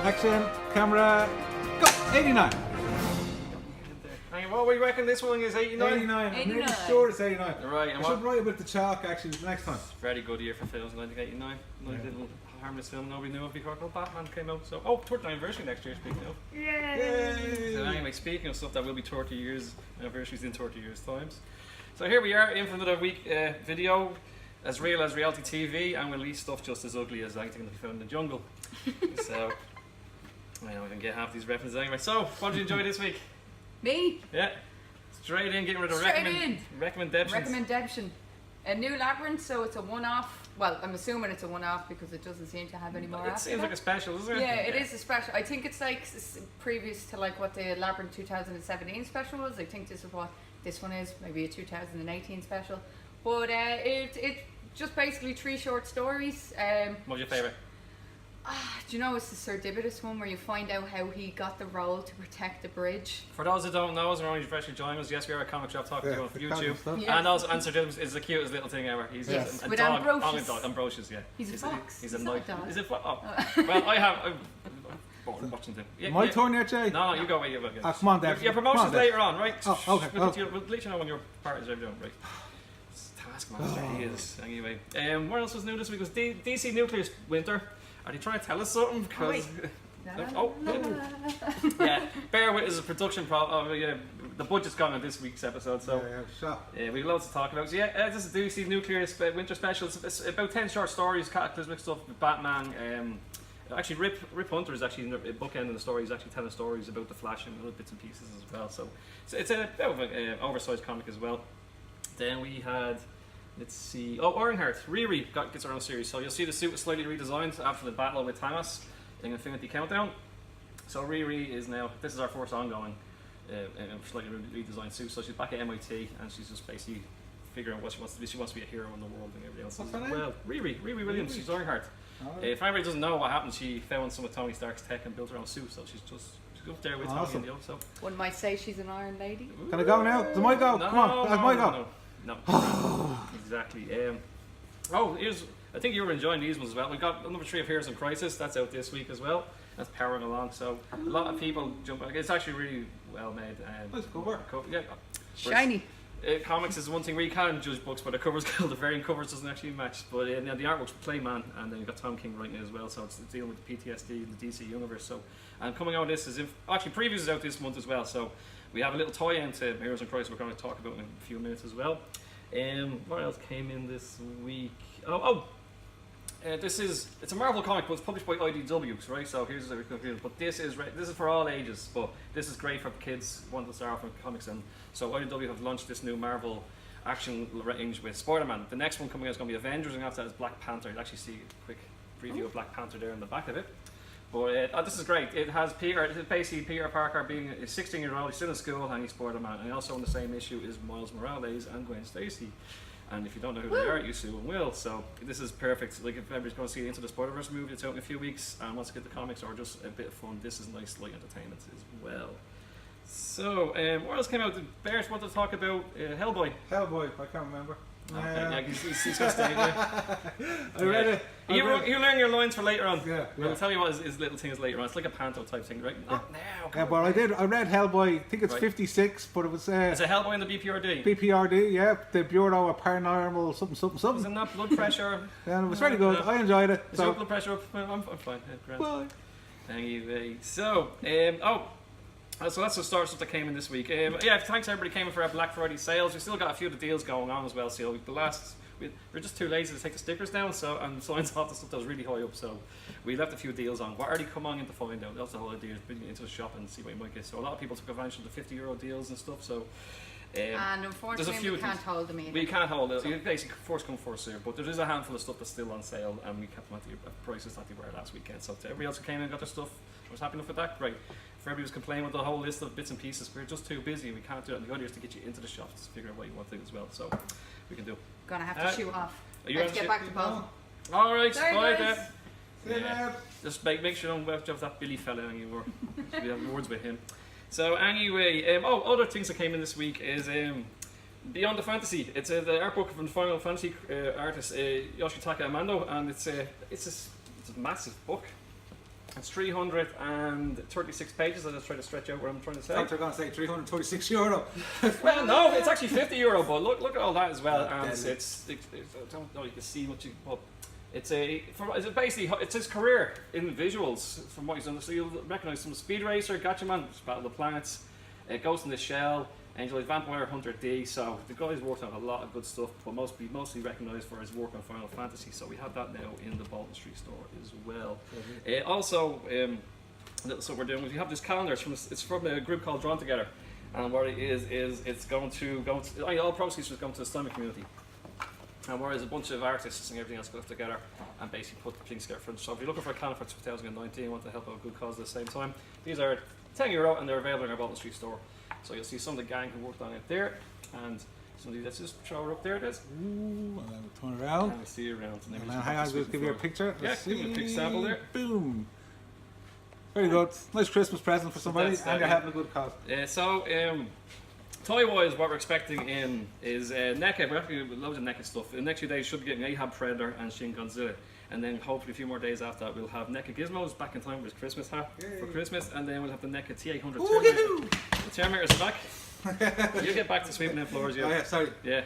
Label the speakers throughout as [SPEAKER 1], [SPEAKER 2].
[SPEAKER 1] Action, camera, go! 89.
[SPEAKER 2] Hang on, what we reckon this one is 89?
[SPEAKER 1] 89. I'm really sure it's 89.
[SPEAKER 2] Right, and
[SPEAKER 1] I should write about the chalk actually next time.
[SPEAKER 2] Very good year for films, 1989. Nice little harmless film nobody knew of before called Batman came out. So, 30th anniversary next year, speaking of.
[SPEAKER 1] Yay!
[SPEAKER 2] So anyway, speaking of stuff that will be 30 years, anniversaries in 30 years times. So here we are in for another week video, as real as reality TV, and we'll leave stuff just as ugly as anything that we found in the jungle. So, I know I can get half these references anyway. So, what did you enjoy this week?
[SPEAKER 3] Me?
[SPEAKER 2] Yeah. Straight in, getting rid of recommendation.
[SPEAKER 3] A new labyrinth, so it's a one-off. Well, I'm assuming it's a one-off because it doesn't seem to have any more.
[SPEAKER 2] It seems like a special, doesn't it?
[SPEAKER 3] Yeah, it is a special. I think it's like previous to like what the Labyrinth 2017 special was. I think this is what this one is, maybe a 2018 special. But it's just basically 3 short stories.
[SPEAKER 2] What's your favourite?
[SPEAKER 3] Do you know it's the Sir Divitus one where you find out how he got the role to protect the bridge?
[SPEAKER 2] For those that don't know, as we're only freshly joining us, yes, we are a comic shop talking to you on YouTube.
[SPEAKER 3] Yeah.
[SPEAKER 2] And also, Sir Divitus is the cutest little thing ever. He's a
[SPEAKER 3] with
[SPEAKER 2] dog.
[SPEAKER 3] Ambrosius.
[SPEAKER 2] Ambrosius, yeah.
[SPEAKER 3] He's a fox.
[SPEAKER 2] He's a
[SPEAKER 3] not
[SPEAKER 2] knight.
[SPEAKER 3] a dog.
[SPEAKER 2] Is it? Well, I'm watching them. Yeah,
[SPEAKER 1] My turn yet, Jay?
[SPEAKER 2] No, you go. You go.
[SPEAKER 1] Come on, Dave.
[SPEAKER 2] Your promotion's later on, right?
[SPEAKER 1] Oh, okay.
[SPEAKER 2] We'll let you know when your partners are doing, right? Taskmaster, he is. Anyway, what else was new this week? Was DC Nuclear's Winter. Are they trying to tell us something? Because yeah, bear with us. A production problem. The budget's gone on this week's episode, so we've loads to talk about. So yeah, this is DC Nuclear's Winter Special. It's about 10 short stories, cataclysmic stuff with Batman. Actually, Rip Hunter is actually in the bookend in the story. He's actually telling stories about the Flash and little bits and pieces as well. So it's a bit of an oversized comic as well. Then we had. Let's see. Ironheart. Riri gets her own series. So you'll see the suit is slightly redesigned after the battle with Thanos in Infinity Countdown. So Riri is now, this is our first ongoing slightly redesigned suit. So she's back at MIT and she's just basically figuring out what she wants to be. She wants to be a hero in the world and everything else.
[SPEAKER 1] What's her name?
[SPEAKER 2] Well, Riri Williams. She's Ironheart. If anybody doesn't know what happened, she found some of Tony Stark's tech and built her own suit. So she's up there with Tony. So
[SPEAKER 3] one might say she's an Iron Lady.
[SPEAKER 1] Can I go now? Does my go?
[SPEAKER 2] No,
[SPEAKER 1] Come on, that's my go.
[SPEAKER 2] No, exactly. I think you were enjoying these ones as well. We've got number 3 of Heroes in Crisis. That's out this week as well. That's powering along. So a lot of people jump. It's actually really well made.
[SPEAKER 1] Nice cover.
[SPEAKER 2] Yeah.
[SPEAKER 3] Shiny.
[SPEAKER 2] Comics is one thing we can judge books, but the covers, the variant covers doesn't actually match. But the artwork's Playman, and then you've got Tom King writing it as well. So it's dealing with the PTSD in the DC universe. So, and coming out this is actually previews is out this month as well. So we have a little tie-in to Heroes in Crisis we're going to talk about in a few minutes as well. What else came in this week? It's a Marvel comic, but it's published by IDW, right? So here's the conclusion. But this is for all ages, but this is great for kids wanting to start off with comics. And so IDW have launched this new Marvel action range with Spider-Man. The next one coming out is going to be Avengers, and after that is Black Panther. You'll actually see a quick preview of Black Panther there in the back of it. But this is great. It has basically Peter Parker being a 16-year-old, he's still in school, and he's Spider-Man. And also on the same issue is Miles Morales and Gwen Stacy. And if you don't know who they are, you soon will. So this is perfect. Like if everybody's going to see Into the Spider-Verse movie, it's out in a few weeks, and wants to get the comics or just a bit of fun, this is nice light entertainment as well. So what else came out? Bears wanted to talk about Hellboy.
[SPEAKER 1] Hellboy, I can't remember.
[SPEAKER 2] Yeah, he's going to stay there.
[SPEAKER 1] I read it.
[SPEAKER 2] You learn your lines for later on.
[SPEAKER 1] Yeah.
[SPEAKER 2] We'll tell you what his little thing is later on. It's like a panto type thing, right? Not now.
[SPEAKER 1] Yeah, but I read Hellboy, I think it's 56, but it was...
[SPEAKER 2] Is it Hellboy in the BPRD?
[SPEAKER 1] BPRD, yeah. The Bureau of Paranormal something.
[SPEAKER 2] Wasn't that blood pressure?
[SPEAKER 1] Yeah, it was very good. I enjoyed it.
[SPEAKER 2] Is your blood pressure up? I'm fine. Yeah,
[SPEAKER 1] Bye.
[SPEAKER 2] Anyway, so, so that's the stuff that came in this week. Thanks everybody came in for our Black Friday sales. We still got a few of the deals going on as well. So we're just too lazy to take the stickers down, and signs off the stuff that was really high up. So we left a few deals on. We're already coming in to find out. That's the whole idea, is bring you into the shop and see what you might get. So a lot of people took advantage of the €50 deals and stuff. So
[SPEAKER 3] and unfortunately we can't hold them either.
[SPEAKER 2] We can't hold it. So basically first come first serve. But there is a handful of stuff that's still on sale, and we kept them at the prices that they were last weekend. So to everybody else who came in and got their stuff, I was happy enough with that. Great. For everybody who's complaining with the whole list of bits and pieces, we're just too busy. We can't do it. And the idea is to get you into the shops to figure out what you want to do as well. So we can do.
[SPEAKER 3] Gonna have to shoot off.
[SPEAKER 2] Let's
[SPEAKER 3] get back to Bolton.
[SPEAKER 2] All right,
[SPEAKER 3] bye
[SPEAKER 2] there.
[SPEAKER 1] Yeah.
[SPEAKER 2] Just make sure you don't have that Billy fella anymore. We have words with him. So anyway, other things that came in this week is Beyond the Fantasy. It's the art book from Final Fantasy artist Yoshitaka Amando, and it's a massive book. It's 336 pages. I just try to stretch out what I'm trying to say.
[SPEAKER 1] I thought you were going to say €326.
[SPEAKER 2] Well, no, it's actually €50, but look at all that as well.
[SPEAKER 1] Yeah,
[SPEAKER 2] And
[SPEAKER 1] deadly.
[SPEAKER 2] I don't know, you can see what you. Well, it's basically it's his career in visuals from what he's done. So you'll recognise some Speed Racer, Gatchaman, Battle of the Planets, Ghost in the Shell, Angel Eyes Vampire Hunter D. So the guy's worked on a lot of good stuff, but mostly recognised for his work on Final Fantasy. So we have that now in the Bolton Street store as well. Also, so we're doing. We have this calendar. It's from a group called Drawn Together, and what it is it's going to all proceeds is going to the Islamic community. And whereas a bunch of artists and everything else got together and basically put things together for them. So if you're looking for a calendar for 2019, want to help out a good cause at the same time, these are €10 and they're available in our Bolton Street store. So you'll see some of the gang who worked on it there, and some of these, let's just show her up there, it is.
[SPEAKER 1] Ooh, and then we'll turn around.
[SPEAKER 2] And we'll see you around.
[SPEAKER 1] And then hang on, just give you a picture.
[SPEAKER 2] Yeah,
[SPEAKER 1] Let's
[SPEAKER 2] give you a quick
[SPEAKER 1] see.
[SPEAKER 2] sample there.
[SPEAKER 1] Boom. Very good. Nice Christmas present for somebody,
[SPEAKER 2] That's that,
[SPEAKER 1] and you're
[SPEAKER 2] yeah.
[SPEAKER 1] having a good cause.
[SPEAKER 2] Toy-wise, what we're expecting in is NECA. We're having loads of NECA stuff. In the next few days, should be getting Ahab Predator and Shin Godzilla. And then hopefully a few more days after that, we'll have NECA Gizmos back in time with his Christmas hat for Christmas. And then we'll have the NECA T800 Terminators. The Terminators are back. You get back to sweeping them floors,
[SPEAKER 1] Oh yeah, sorry.
[SPEAKER 2] Yeah.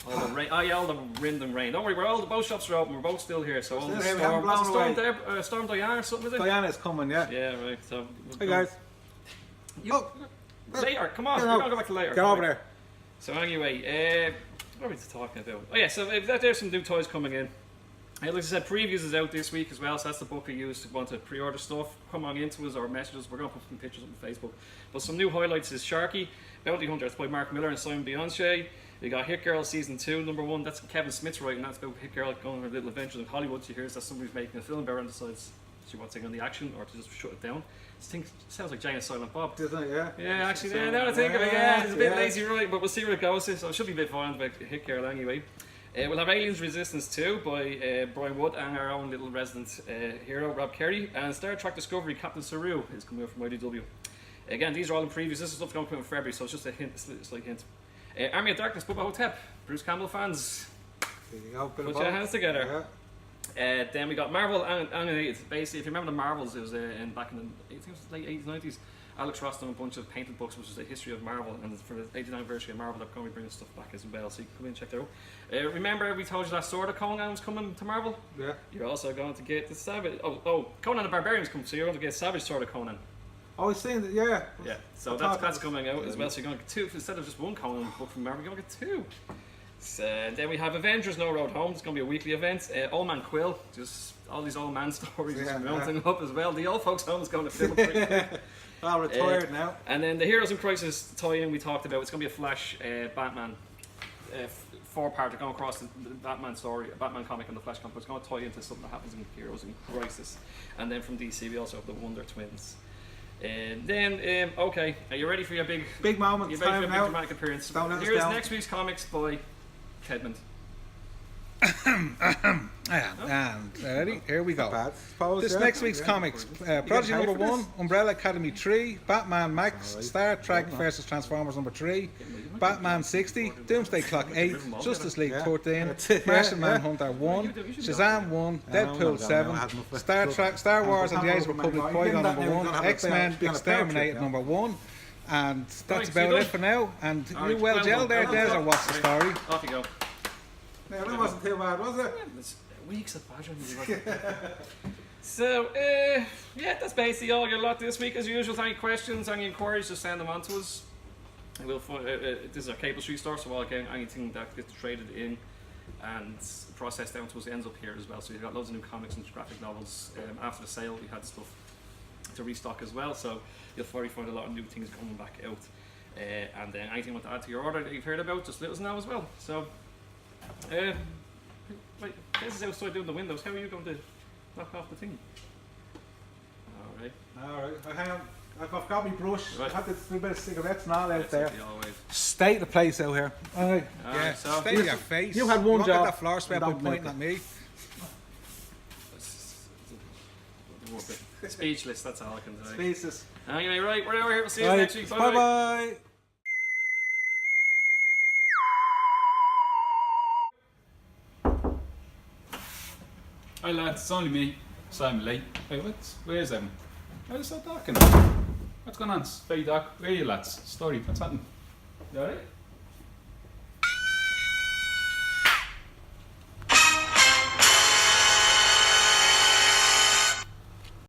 [SPEAKER 2] All the rain. All the wind and rain. Don't worry, both shops are open. We're both still here. So all
[SPEAKER 1] Still
[SPEAKER 2] the
[SPEAKER 1] here, we haven't
[SPEAKER 2] storm,
[SPEAKER 1] blown away.
[SPEAKER 2] Storm Diana or something, is it?
[SPEAKER 1] Diana's coming, yeah.
[SPEAKER 2] Yeah, right. So
[SPEAKER 1] Hey guys.
[SPEAKER 2] later. Come on,
[SPEAKER 1] Get
[SPEAKER 2] we're
[SPEAKER 1] out.
[SPEAKER 2] gonna go back to later.
[SPEAKER 1] Get over there.
[SPEAKER 2] So anyway, what are we talking about? Oh yeah, so there's some new toys coming in. Like I said, previews is out this week as well, so that's the book we use to want to pre-order stuff. Come on into us or message us. We're going to put some pictures up on Facebook. But some new highlights is Sharky, Bounty Hunter. It's by Mark Miller and Simon Beyonce. We got Hit Girl Season 2, number 1. That's Kevin Smith's writing. That's about Hit Girl going on her little adventures in Hollywood. She hears that somebody's making a film about her and decides she wants to take on the action or to just shut it down. It sounds like Jane and Silent Bob.
[SPEAKER 1] Doesn't it, yeah?
[SPEAKER 2] Yeah, actually, now that I think of it, it's a bit lazy, right? But we'll see where it goes. So it should be a bit fun, but Hit Girl anyway. We'll have Aliens Resistance 2 by Brian Wood and our own little resident hero, Rob Kerry. And Star Trek Discovery, Captain Saru, is coming out from IDW. Again, these are all in previews. This is stuff going to come in February, so it's just a hint, a slight hint. Army of Darkness, Bubba Hotep, Bruce Campbell fans.
[SPEAKER 1] There you go.
[SPEAKER 2] Put your hands together.
[SPEAKER 1] Yeah.
[SPEAKER 2] Then we got Marvel animated. Basically, if you remember the Marvels, it was back in the, I think it was late 80s, 90s. Alex Ross done a bunch of painted books, which is the history of Marvel, and for the 80th anniversary of Marvel, they're going to be bringing stuff back as well. So you can come in and check that out. Remember, we told you that Sword of Conan was coming to Marvel.
[SPEAKER 1] Yeah.
[SPEAKER 2] You're also going to get the Savage. Oh, Conan the Barbarian's coming, so you're going to get Savage Sword of Conan.
[SPEAKER 1] I was saying that, yeah.
[SPEAKER 2] Yeah. So
[SPEAKER 1] I thought
[SPEAKER 2] that's
[SPEAKER 1] that
[SPEAKER 2] coming out as well. So you're going to get two instead of just one Conan book from Marvel. You're going to get two. So, then we have Avengers No Road Home. It's going to be a weekly event. Old Man Quill, just all these old man stories
[SPEAKER 1] Yeah,
[SPEAKER 2] mounting up as well. The old folks' home is going to fill up pretty quick.
[SPEAKER 1] All retired now.
[SPEAKER 2] And then the Heroes in Crisis tie-in we talked about. It's going to be a Flash Batman 4-part. They're going across the Batman story, Batman comic and the Flash comic. It's going to tie into something that happens in Heroes in Crisis. And then from DC we also have the Wonder Twins. And then, okay, are you ready for your big
[SPEAKER 1] moment?
[SPEAKER 2] you ready for
[SPEAKER 1] Time
[SPEAKER 2] your big
[SPEAKER 1] now.
[SPEAKER 2] dramatic appearance?
[SPEAKER 1] Don't let us
[SPEAKER 2] Here's
[SPEAKER 1] down.
[SPEAKER 2] next week's comics by Tedmond.
[SPEAKER 4] And ready? Here we go.
[SPEAKER 1] Bad. Suppose,
[SPEAKER 4] This
[SPEAKER 1] yeah.
[SPEAKER 4] next week's
[SPEAKER 1] Yeah.
[SPEAKER 4] comics:
[SPEAKER 1] You
[SPEAKER 4] Prodigy
[SPEAKER 1] getting paid
[SPEAKER 4] number
[SPEAKER 1] for
[SPEAKER 4] 1,
[SPEAKER 1] this?
[SPEAKER 4] Umbrella Academy 3, Batman Max,
[SPEAKER 1] Alright.
[SPEAKER 4] Star Trek
[SPEAKER 1] Well,
[SPEAKER 4] vs Transformers number 3, Batman 60, Doomsday Clock 8, Justice League
[SPEAKER 1] Yeah.
[SPEAKER 4] 13,
[SPEAKER 1] That's it,
[SPEAKER 4] Martian
[SPEAKER 1] yeah.
[SPEAKER 4] Manhunter 1, Shazam 1,
[SPEAKER 1] Yeah, I'm
[SPEAKER 4] Deadpool
[SPEAKER 1] not
[SPEAKER 4] 7,
[SPEAKER 1] going, I had enough.
[SPEAKER 4] Star Trek, Star Wars and the Age of
[SPEAKER 1] I'm
[SPEAKER 4] Republic
[SPEAKER 1] going,
[SPEAKER 4] Qui-Gon
[SPEAKER 1] that
[SPEAKER 4] number
[SPEAKER 1] now, we're
[SPEAKER 4] 1,
[SPEAKER 1] gonna have a
[SPEAKER 4] X-Men
[SPEAKER 1] fair-
[SPEAKER 4] Exterminated
[SPEAKER 1] yeah.
[SPEAKER 4] number 1, and that's
[SPEAKER 2] Right, so
[SPEAKER 4] about
[SPEAKER 2] you're
[SPEAKER 4] it
[SPEAKER 2] done?
[SPEAKER 4] for now. And
[SPEAKER 2] Alright,
[SPEAKER 4] you well gel there,
[SPEAKER 2] done.
[SPEAKER 4] Des, or what's the story?
[SPEAKER 2] Off you go.
[SPEAKER 1] Yeah, that wasn't too bad, was it?
[SPEAKER 2] It's weeks of badgering you. So, yeah, that's basically all your lot this week. As usual, any questions, any inquiries, just send them on to us. We'll this is our Cable Street store, so again, anything that gets traded in and processed down to us ends up here as well. So you've got loads of new comics and graphic novels. After the sale, we had stuff to restock as well, so you'll probably find a lot of new things coming back out. And then anything you want to add to your order that you've heard about, just let us know as well. So, right, this is outside doing the windows. How are you going to knock off the thing? Alright.
[SPEAKER 1] Alright, hang on. I've got my brush.
[SPEAKER 2] Right.
[SPEAKER 1] I had a bit of cigarettes and all out there.
[SPEAKER 2] Always.
[SPEAKER 1] State the place out here. Alright.
[SPEAKER 4] Yeah,
[SPEAKER 2] so
[SPEAKER 4] stay in your face.
[SPEAKER 1] you had one
[SPEAKER 4] Look
[SPEAKER 1] job.
[SPEAKER 4] at that floor sweep
[SPEAKER 1] Don't
[SPEAKER 4] pointing
[SPEAKER 1] milk
[SPEAKER 4] at me.
[SPEAKER 2] Speechless, that's all I can say.
[SPEAKER 1] Spaces.
[SPEAKER 2] Anyway, right, we're over here. We'll see you
[SPEAKER 1] Right.
[SPEAKER 2] next week.
[SPEAKER 1] Bye
[SPEAKER 2] Bye-bye.
[SPEAKER 1] bye.
[SPEAKER 5] Hi lads, it's only me. So I'm late. Hey, where's Evan? Why is it so dark in What's going on? It's very dark. Where are you lads? Story, what's happening? You alright?